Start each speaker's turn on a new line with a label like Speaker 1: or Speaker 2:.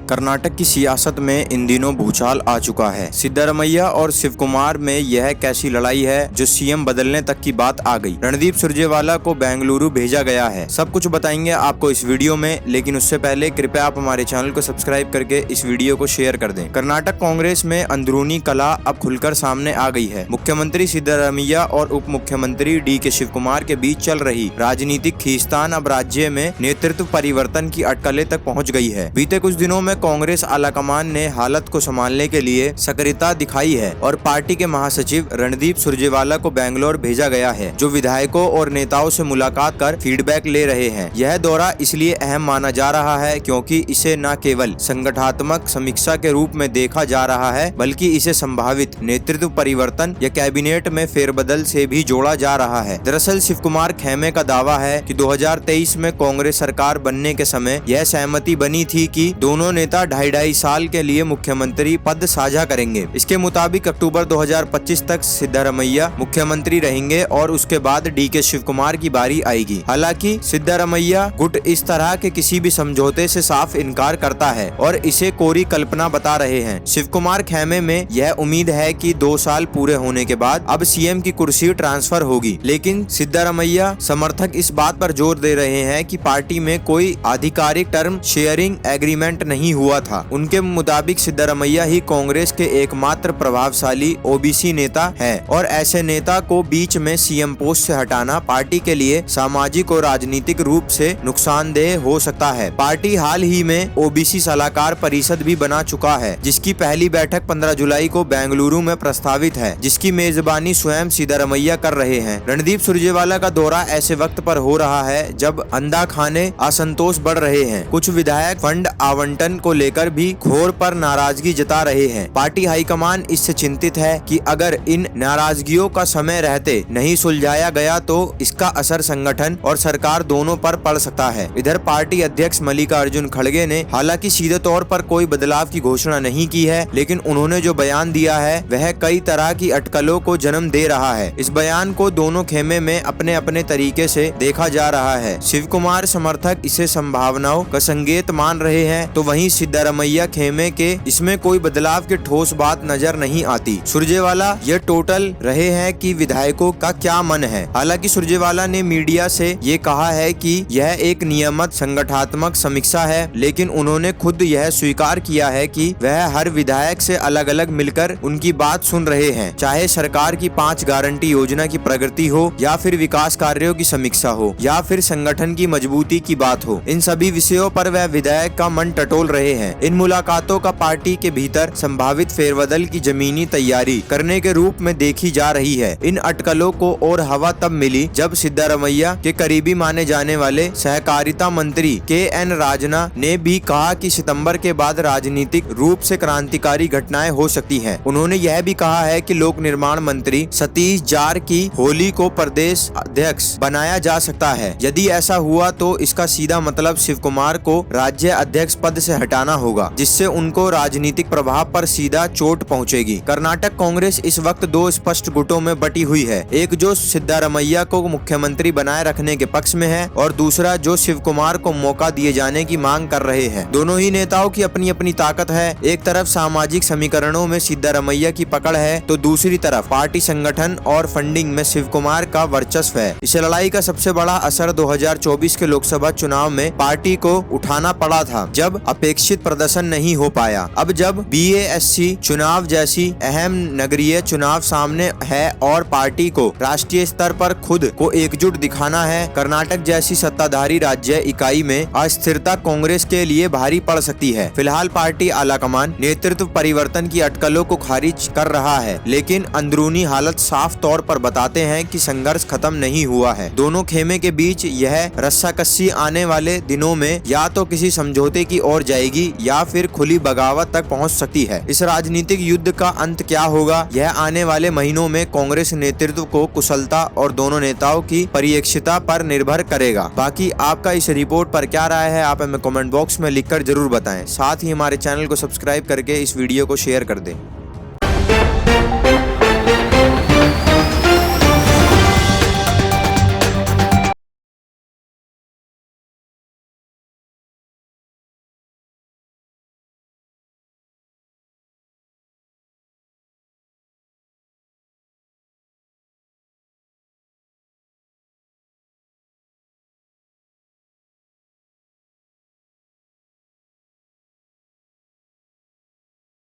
Speaker 1: कर्नाटक की सियासत में इन दिनों भूचाल आ चुका है। सिद्धारमैया और शिवकुमार में यह कैसी लड़ाई है जो सीएम बदलने तक की बात आ गई। रणदीप सुरजेवाला को बेंगलुरु भेजा गया है। सब कुछ बताएंगे आपको इस वीडियो में, लेकिन उससे पहले कृपया आप हमारे चैनल को सब्सक्राइब करके इस वीडियो को शेयर कर दें। कर्नाटक कांग्रेस में अंदरूनी कला अब खुलकर सामने आ गई है। मुख्यमंत्री सिद्धारमैया और उप मुख्यमंत्री डी.के. शिवकुमार के बीच चल रही राजनीतिक खींचतान अब राज्य में नेतृत्व परिवर्तन की अटकलें तक पहुंच गई है। बीते कुछ दिनों में कांग्रेस आलाकमान ने हालत को संभालने के लिए सक्रियता दिखाई है और पार्टी के महासचिव रणदीप सुरजेवाला को बेंगलोर भेजा गया है, जो विधायकों और नेताओं से मुलाकात कर फीडबैक ले रहे हैं। यह दौरा इसलिए अहम माना जा रहा है क्योंकि इसे न केवल संगठनात्मक समीक्षा के रूप में देखा जा रहा है, बल्कि इसे संभावित नेतृत्व परिवर्तन या कैबिनेट में फेरबदल से भी जोड़ा जा रहा है। दरअसल शिवकुमार खेमे का दावा है कि 2023 में कांग्रेस सरकार बनने के समय यह सहमति बनी थी कि दोनों नेता 2.5 साल के लिए मुख्यमंत्री पद साझा करेंगे। इसके मुताबिक अक्टूबर 2025 तक सिद्धारमैया मुख्यमंत्री रहेंगे और उसके बाद डी.के. शिवकुमार की बारी आएगी। हालांकि सिद्धारमैया गुट इस तरह के किसी भी समझौते से साफ इनकार करता है और इसे कोरी कल्पना बता रहे हैं। शिवकुमार खेमे में यह उम्मीद है कि 2 साल पूरे होने के बाद अब सीएम की कुर्सी ट्रांसफर होगी, लेकिन सिद्धारमैया समर्थक इस बात पर जोर दे रहे हैं कि पार्टी में कोई आधिकारिक टर्म शेयरिंग एग्रीमेंट नहीं हुआ था। उनके मुताबिक सिद्धारमैया ही कांग्रेस के एकमात्र प्रभावशाली ओबीसी नेता है और ऐसे नेता को बीच में सीएम पोस्ट से हटाना पार्टी के लिए सामाजिक और राजनीतिक रूप से नुकसानदेह हो सकता है। पार्टी हाल ही में ओबीसी सलाहकार परिषद भी बना चुका है, जिसकी पहली बैठक 15 जुलाई को बेंगलुरु में प्रस्तावित है, जिसकी मेजबानी स्वयं सिद्धारमैया कर रहे हैं। रणदीप सुरजेवाला का दौरा ऐसे वक्त पर हो रहा है जब अंधा खाने असंतोष बढ़ रहे हैं। कुछ विधायक फंड आवंटन को लेकर भी घोर पर नाराजगी जता रहे हैं। पार्टी हाईकमान इससे चिंतित है कि अगर इन नाराजगियों का समय रहते नहीं सुलझाया गया तो इसका असर संगठन और सरकार दोनों पर पड़ सकता है। इधर पार्टी अध्यक्ष मल्लिकार्जुन खड़गे ने हालांकि सीधे तौर पर कोई बदलाव की घोषणा नहीं की है, लेकिन उन्होंने जो बयान दिया है वह कई तरह की अटकलों को जन्म दे रहा है। इस बयान को दोनों खेमे में अपने अपने तरीके से देखा जा रहा है। शिवकुमार समर्थक इसे संभावनाओं का संकेत मान रहे हैं, तो वहीं सिद्धारमैया खेमे के इसमें कोई बदलाव की ठोस बात नजर नहीं आती। सुरजेवाला ये टोटल रहे हैं कि विधायकों का क्या मन है। हालांकि सुरजेवाला ने मीडिया से ये कहा है कि यह एक नियमित संगठनात्मक समीक्षा है, लेकिन उन्होंने खुद यह स्वीकार किया है कि वह हर विधायक से अलग अलग मिलकर उनकी बात सुन रहे हैं, चाहे सरकार की 5 गारंटी योजना की प्रगति हो या फिर विकास कार्यों की समीक्षा हो या फिर संगठन की मजबूती की बात हो। इन सभी विषयों पर वह विधायक का मन टटोल रहे हैं। इन मुलाकातों का पार्टी के भीतर संभावित फेरबदल की जमीनी तैयारी करने के रूप में देखी जा रही है। इन अटकलों को और हवा तब मिली जब सिद्धारमैया के करीबी माने जाने वाले सहकारिता मंत्री के.एन. राजना ने भी कहा कि सितंबर के बाद राजनीतिक रूप से क्रांतिकारी घटनाएं हो सकती हैं। उन्होंने यह भी कहा है कि लोक निर्माण मंत्री सतीश जार की होली को प्रदेश अध्यक्ष बनाया जा सकता है। यदि ऐसा हुआ तो इसका सीधा मतलब शिवकुमार को राज्य अध्यक्ष पद से हटाना होगा, जिससे उनको राजनीतिक प्रभाव पर सीधा चोट पहुंचेगी। कर्नाटक कांग्रेस इस वक्त 2 स्पष्ट गुटों में बटी हुई है, एक जो सिद्धारमैया को मुख्यमंत्री बनाए रखने के पक्ष में है और दूसरा जो शिवकुमार को मौका दिए जाने की मांग कर रहे हैं। दोनों ही नेताओं की अपनी अपनी ताकत है। एक तरफ सामाजिक समीकरणों में सिद्धारमैया की पकड़ है, तो दूसरी तरफ पार्टी संगठन और फंडिंग में शिवकुमार का वर्चस्व है। इस लड़ाई का सबसे बड़ा असर 2024 के लोकसभा चुनाव में पार्टी को उठाना पड़ा था, जब अपेक्षित प्रदर्शन नहीं हो पाया। अब जब बीएससी चुनाव जैसी अहम नगरीय चुनाव सामने है और पार्टी को राष्ट्रीय स्तर पर खुद को एकजुट दिखाना है, कर्नाटक जैसी सत्ताधारी राज्य इकाई में अस्थिरता कांग्रेस के लिए भारी पड़ सकती है। फिलहाल पार्टी आलाकमान नेतृत्व परिवर्तन की अटकलों को खारिज कर रहा है, लेकिन अंदरूनी हालत साफ तौर पर बताते हैं कि संघर्ष खत्म नहीं हुआ है। दोनों खेमे के बीच यह रस्साकसी आने वाले दिनों में या तो किसी समझौते की ओर जाएगी या फिर खुली बगावत तक पहुंच सकती है। इस राजनीतिक युद्ध का अंत क्या होगा, यह आने वाले महीनों में कांग्रेस नेतृत्व को कुशलता और दोनों नेताओं की परियक्षता पर निर्भर करेगा। बाकी आपका इस रिपोर्ट पर क्या राय है, आप हमें कमेंट बॉक्स में लिखकर जरूर बताएं। साथ ही हमारे चैनल को सब्सक्राइब करके इस वीडियो को शेयर कर दें।